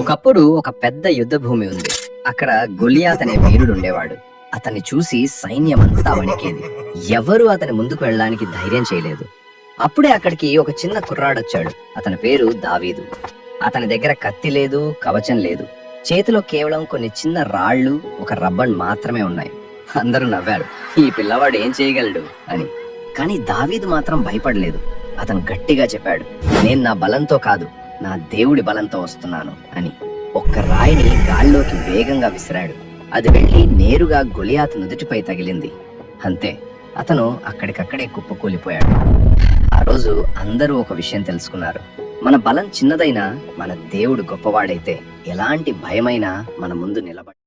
ఒకప్పుడు ఒక పెద్ద యుద్ధ భూమి ఉంది. అక్కడ గొలియాత్ అనే వీరుడు ఉండేవాడు. అతన్ని చూసి సైన్యమంతా వణికేది. ఎవరు అతని ముందుకు వెళ్ళడానికి ధైర్యం చేయలేదు. అప్పుడే అక్కడికి ఒక చిన్న కుర్రాడొచ్చాడు. అతని పేరు దావీదు. అతని దగ్గర కత్తి లేదు, కవచం లేదు. చేతిలో కేవలం కొన్ని చిన్న రాళ్ళు, ఒక రబ్బన్ మాత్రమే ఉన్నాయి. అందరూ నవ్వారు, ఈ పిల్లవాడు ఏం చేయగలడు అని. కానీ దావీదు మాత్రం భయపడలేదు. అతను గట్టిగా చెప్పాడు, నేను నా బలంతో కాదు, నా దేవుడి బలంతో వస్తున్నాను అని. ఒక్క రాయిని గాల్లోకి వేగంగా విసిరాడు. అది వెళ్లి నేరుగా గొలియాతు నుదుటిపై తగిలింది. అంతే, అతను అక్కడికక్కడే కుప్పకూలిపోయాడు. ఆ రోజు అందరూ ఒక విషయం తెలుసుకున్నారు. మన బలం చిన్నదైనా మన దేవుడు గొప్పవాడైతే ఎలాంటి భయమైనా మన ముందు నిలబడి